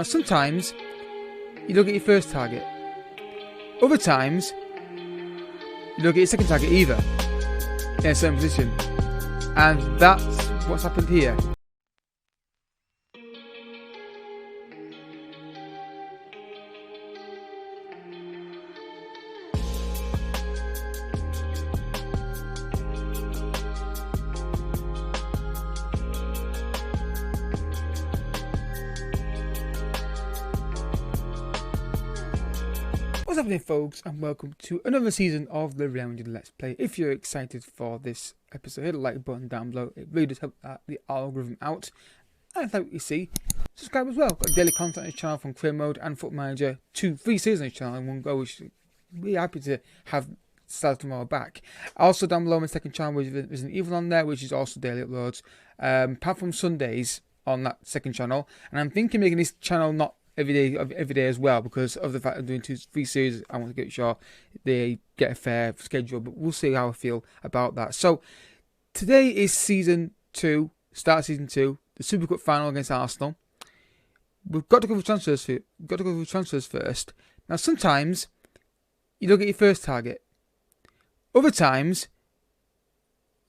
Now sometimes you don't get your first target. Other times you don't get your second target either in a certain position. And that's what's happened here. What's happening, folks, and welcome to another season of the Real Madrid Let's Play. If you're excited for this episode, hit the like button down below. It really does help the algorithm out. And like you see, subscribe as well. Got daily content on this channel from Career Mode and Foot Manager, 2 free seasons on this channel in one go, which we're happy to have started tomorrow back. Also down below my second channel, which is an Evil on there, which is also daily uploads. Apart from Sundays on that second channel, and I'm thinking making this channel not every day as well, because of the fact I'm doing 2 free series. I want to get sure they get a fair schedule, but we'll see how I feel about that. So today is season 2, start season 2, the Super Cup final against Arsenal. We've got to go for transfers. First. Now sometimes you don't get your first target. Other times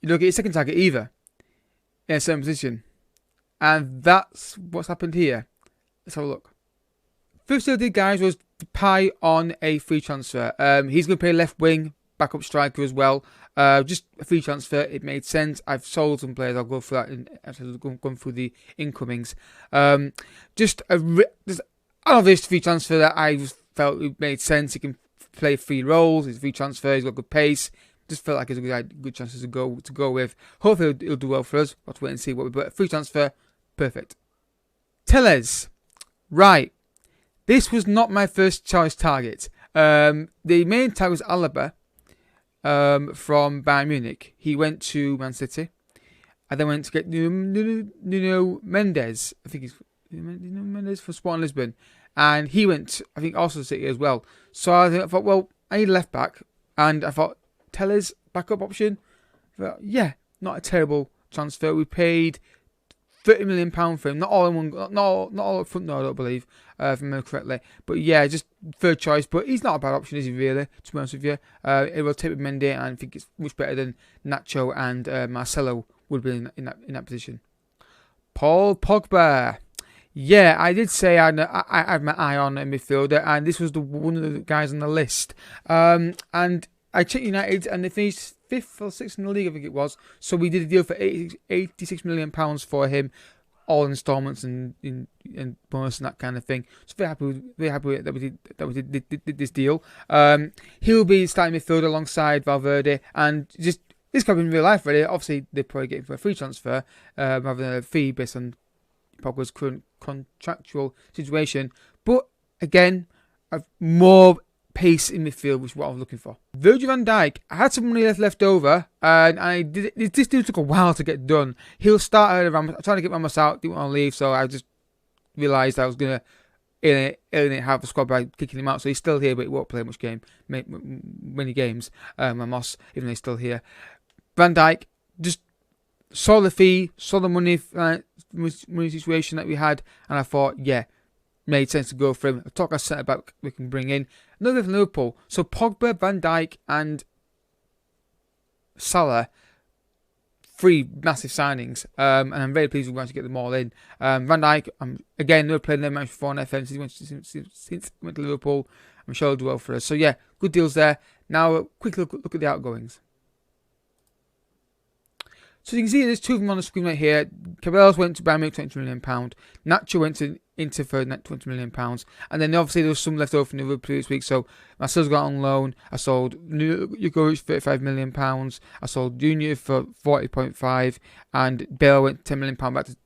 you don't get your second target either in a certain position, and that's what's happened here. Let's have a look. First deal I did, guys, was Pi on a free transfer. He's going to play left wing, backup striker as well. Just a free transfer. It made sense. I've sold some players. I'll go through that after going through the incomings. Just an obvious free transfer that I felt it made sense. He can play 3 roles. He's a free transfer. He's got good pace. Just felt like it's a good chances to go with. Hopefully he'll do well for us. We'll have to wait and see what we. But free transfer, perfect. Tellez, right. This was not my first choice target. The main target was Alaba from Bayern Munich. He went to Man City. I then went to get Nuno Mendes. I think he's Nuno Mendes for Sporting Lisbon. And he went, I think, also to City as well. So I thought, well, I need a left back. And I thought, Tellez, backup option. I thought, yeah, not a terrible transfer. We paid £30 million for him, not all in one, not all up front, no, I don't believe, if I remember correctly. But yeah, just third choice. But he's not a bad option, is he? Really? To be honest with you, it will take with Mendy, and I think it's much better than Nacho and Marcelo would be in that position. Paul Pogba. Yeah, I did say I had my eye on a midfielder, and this was one of the guys on the list. And I checked United, and they finished 5th or 6th in the league, I think it was. So we did a deal for £86 million for him, all instalments and bonus and that kind of thing. So very happy that we did this deal. He'll be starting midfield alongside Valverde, and just this could be in real life, really. Obviously, they're probably getting for a free transfer rather than a fee based on Pogba's current contractual situation. But again, I've more pace in midfield, which is what I was looking for. Virgil van Dijk, I had some money left over, and this deal took a while to get done. He'll start ahead of Ramos. I'm trying to get Ramos out, didn't want to leave, so I just realised I was going to alienate half the squad by kicking him out. So he's still here, but he won't play many games, Ramos, even though he's still here. Van Dijk, just saw the fee, saw the money situation that we had, and I thought, yeah, made sense to go for him. A talk centre back we can bring in. Another from Liverpool. So Pogba, Van Dijk, and Salah, 3 massive signings. And I'm very pleased we managed to get them all in. Van Dijk, again, never played in match before on FM since he went to Liverpool. I'm sure he'll do well for us. So yeah, good deals there. Now, a quick look at the outgoings. So you can see there's 2 of them on the screen right here. Cabello's went to Bayern Munich, £20 million. Nacho went to Inter for £20 million. And then obviously there was some left over from the previous week. So Marcelo's got on loan. I sold Jugoric for £35 million. I sold Junior for 40.5, and Bale went £10 million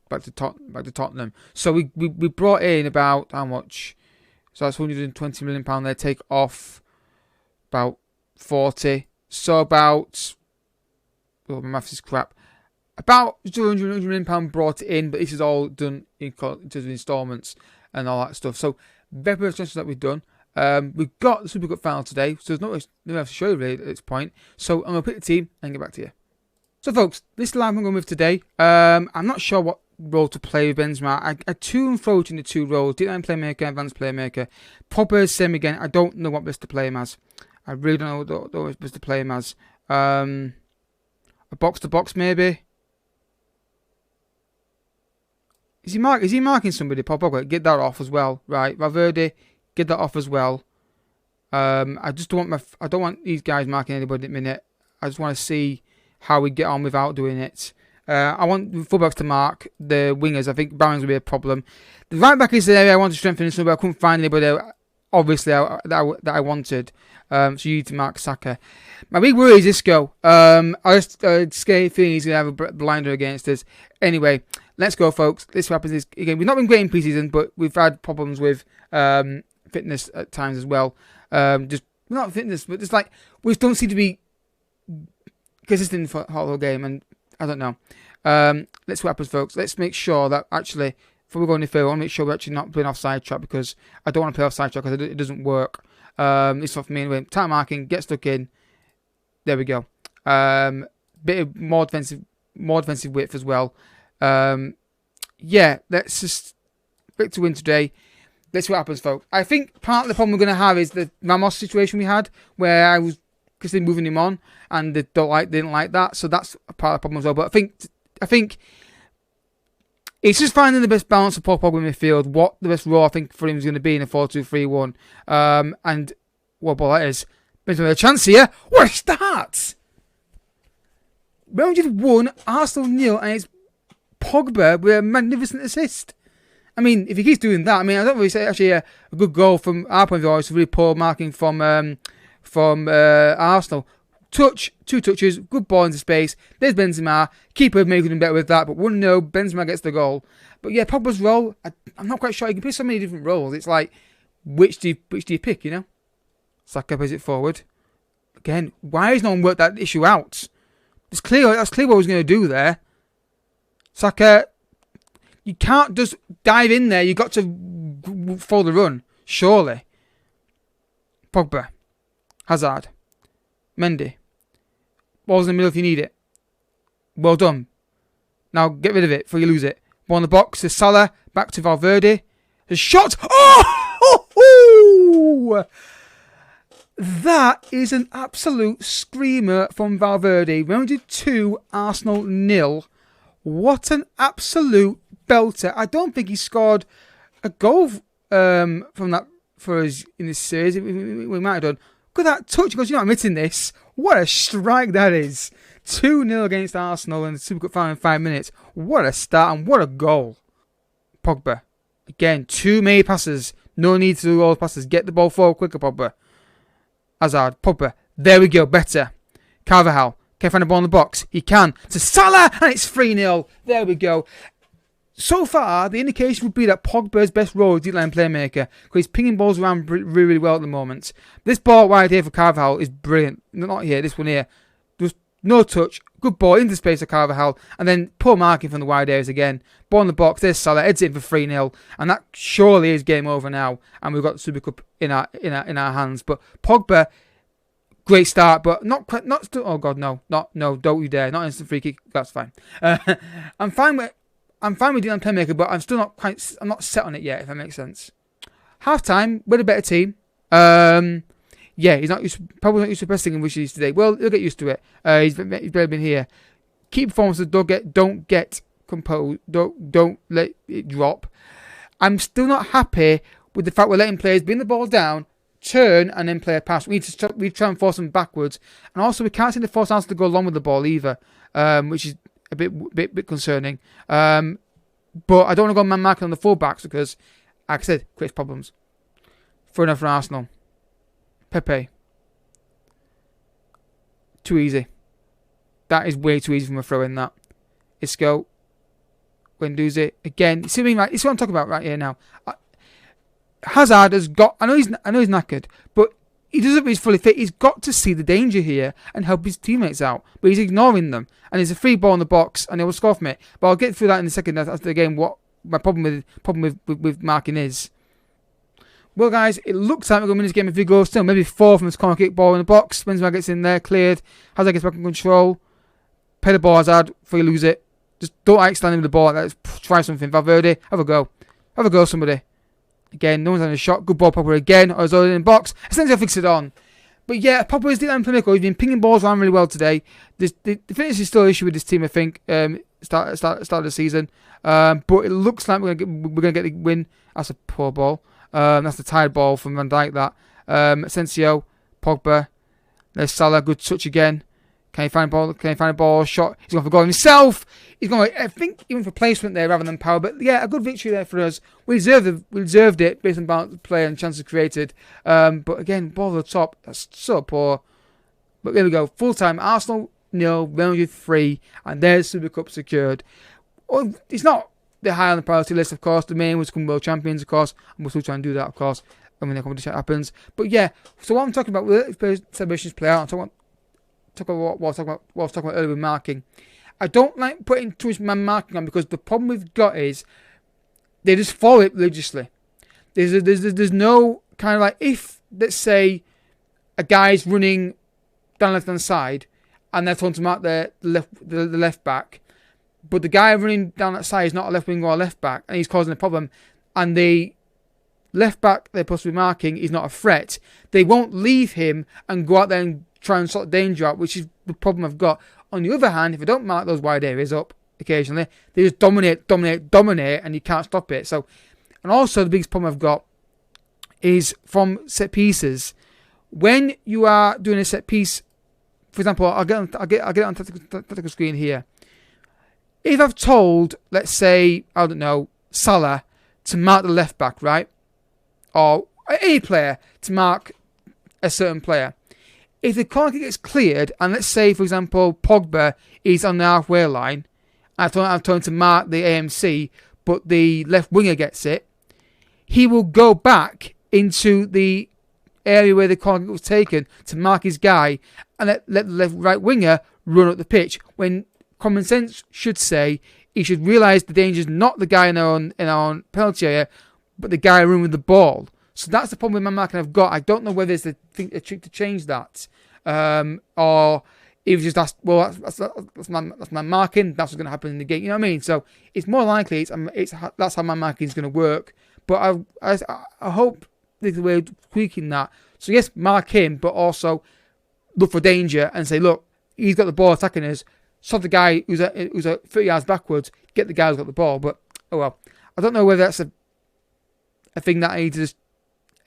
back to Tottenham. So we brought in about how much? So that's £120 million there. Take off about 40. So about, well, my maths is crap. About £200 million brought in, but this is all done in terms of instalments and all that stuff. So, very much that we've done. We've got the Super Cup final today, so there's nothing else to show you really at this point. So, I'm going to pick the team and get back to you. So, folks, this is the line I'm going with today. I'm not sure what role to play with Benzema. I to and fro between the two roles. Deep line playmaker, advanced playmaker. Pogba, same again. I don't know what best to play him as. I really don't know what best to play him as. A box to box maybe. Is he marking somebody? Pogba, get that off as well, right? Valverde, get that off as well. I just don't want these guys marking anybody at the minute. I just want to see how we get on without doing it. I want the fullbacks to mark the wingers. I think Barron's going to be a problem. The right back is the area I want to strengthen, but I couldn't find anybody obviously that I wanted. So you need to mark Saka. My big worry is Isco. I just scary feeling he's going to have a blinder against us. Anyway, let's go, folks. This happens is again. We've not been great in preseason, but we've had problems with fitness at times as well. Just not fitness, but just like we don't seem to be consistent for the whole game, and I don't know. Let's see what happens, folks. Let's make sure that actually, before we go any further, I want to make sure we're actually not playing off sidetrack because I don't want to play off sidetrack because it doesn't work. It's not for me anyway. Time marking, get stuck in. There we go. Bit of more defensive width as well. Yeah, let's just pick to win today. Let's see what happens, folks. I think part of the problem we're going to have is the Ramos situation we had, where I was considering moving him on, and they didn't like that. So that's a part of the problem as well. But I think it's just finding the best balance of Paul Pogba in midfield. What the best role I think for him is going to be in a 4-2-3-1. And what ball that is. There's a chance here. What a start! Real Madrid won, Arsenal 0, and it's Pogba with a magnificent assist. I mean, if he keeps doing that, I mean, I don't really say actually a good goal from our point of view. It's really poor marking from Arsenal. Two touches, good ball into space. There's Benzema. Keeper making him better with that, but 1-0, Benzema gets the goal. But yeah, Pogba's role, I'm not quite sure. You can play so many different roles. It's like, which do you pick, you know? Saka plays it forward. Again, why has no one worked that issue out? That's clear what he was going to do there. Saka, you can't just dive in there. You've got to follow the run, surely. Pogba. Hazard. Mendy. Ball's in the middle if you need it. Well done. Now get rid of it before you lose it. Ball in the box to Salah. Back to Valverde. The shot. Oh! That is an absolute screamer from Valverde. Real Madrid 2, Arsenal 0. What an absolute belter. I don't think he scored a goal from that for us in this series. We might have done. Look at that touch. Because you're not admitting this. What a strike that is. 2-0 against Arsenal in the Super Cup final in 5 minutes. What a start and what a goal. Pogba. Again, too many passes. No need to do all the passes. Get the ball forward quicker, Pogba. Hazard. Pogba. There we go. Better. Carvajal. Can he find the ball in the box? He can. To Salah. And it's 3-0. There we go. So far, the indication would be that Pogba's best role is deep line playmaker, because he's pinging balls around really, really well at the moment. This ball right here for Carvajal is brilliant. Not here, this one here. Just no touch, good ball into space for Carvajal, and then poor marking from the wide areas again. Ball in the box, there's Salah, heads in for 3-0, and that surely is game over now, and we've got the Super Cup in our hands. But Pogba, great start, but not still. Oh God, no, don't you dare, not instant free kick. That's fine. I'm fine with dealing playmaker, but I'm not set on it yet, if that makes sense. Half time, we're a better team. Yeah, probably not used to pressing in which he is today. Well, he'll get used to it. He's barely been here. Keep performances, don't get composed, don't let it drop. I'm still not happy with the fact we're letting players bring the ball down, turn, and then play a pass. We try and force them backwards, and also we can't seem to force Arsenal to go along with the ball either, which is a bit concerning. But I don't want to go man marking on the full-backs because, like I said, creates problems. For enough for Arsenal. Pepe. Too easy. That is way too easy from a throw in that. Isco. Guendouzi. Again, you see what I mean? Right? This is what I'm talking about right here now. Hazard has got... I know he's knackered, but he doesn't really fully fit. He's got to see the danger here and help his teammates out. But he's ignoring them. And there's a free ball in the box and they will score from it. But I'll get through that in a second after the game, what my problem with marking is. Well, guys, it looks like we're going to win this game if we go still. Maybe 4 from this corner kick, ball in the box. Benzema gets in there, cleared. Hazard gets back in control. Play the ball, Hazard, before you lose it. Just don't like standing with the ball. Let's try something. Valverde, have a go. Have a go, somebody. Again, no one's having a shot. Good ball, Pogba again. Or Ozil in the box. Essentially, I'll fix it on. But yeah, Pogba is the clinical. He's been pinging balls around really well today. The finish is still an issue with this team, I think. Start of the season. But it looks like we're gonna get the win. That's a poor ball. That's the tired ball from Van Dijk. That Asensio, Pogba. There's Salah. Good touch again. Can he find a ball? Can he find a ball? Shot. He's going for goal himself. He's going. I think even for placement there rather than power. But yeah, a good victory there for us. We deserved it based on balance of play and chances created. But again, ball at the top. That's so poor. But there we go. Full time. Arsenal 0, Real Madrid 3, and there's Super Cup secured. Well, it's not the high on the priority list, of course. The main was become world champions, of course, and we'll still try and do that, of course, when the competition happens. But yeah, so what I'm talking about, with celebrations play out. I'm talking about what I was talking about earlier with marking. I don't like putting too much man marking on, because the problem we've got is they just follow it religiously. There's no kind of like, if let's say a guy's running down the left hand side and they're told to mark the left back, but the guy running down that side is not a left wing or a left back, and he's causing a problem, and the left back they're supposed to be marking is not a threat, they won't leave him and go out there and try and sort danger out, which is the problem I've got. On the other hand, if I don't mark those wide areas up occasionally, they just dominate, and you can't stop it. So, and also the biggest problem I've got is from set pieces. When you are doing a set piece, for example, I'll get it on tactical screen here. If I've told, let's say, I don't know, Salah to mark the left back, right, or any player to mark a certain player, if the corner gets cleared, and let's say, for example, Pogba is on the halfway line, I've told him to mark the AMC, but the left winger gets it, he will go back into the area where the corner was taken to mark his guy, and let the right winger run up the pitch, when common sense should say he should realise the danger is not the guy in our own penalty area, but the guy running with the ball. So that's the problem with my marking I've got. I don't know whether it's a trick to change that, or if just that's my marking. That's what's going to happen in the game. You know what I mean? So it's more likely that's how my marking is going to work. But I hope there's a way of tweaking that. So yes, mark him, but also look for danger and say, look, he's got the ball attacking us. Stop the guy who's at 30 yards backwards. Get the guy who's got the ball. But oh well, I don't know whether that's a thing that I need to just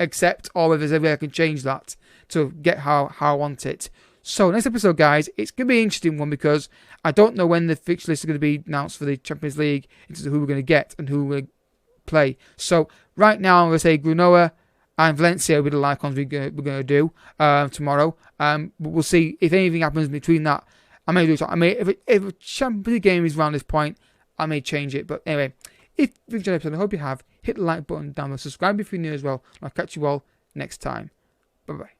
accept, or whether there's a way I can change that to get how I want it. So next episode, guys, it's going to be an interesting one, because I don't know when the fixture list is going to be announced for the Champions League, in terms of who we're going to get and who we're going to play. So right now, I'm going to say Granola and Valencia will be the icons we're going to do tomorrow. But we'll see if anything happens between that. I may do something. If a Champions League game is around this point, I may change it. But anyway, if you've enjoyed the episode, I hope you have. Hit the like button down below. Subscribe if you're new as well. I'll catch you all next time. Bye-bye.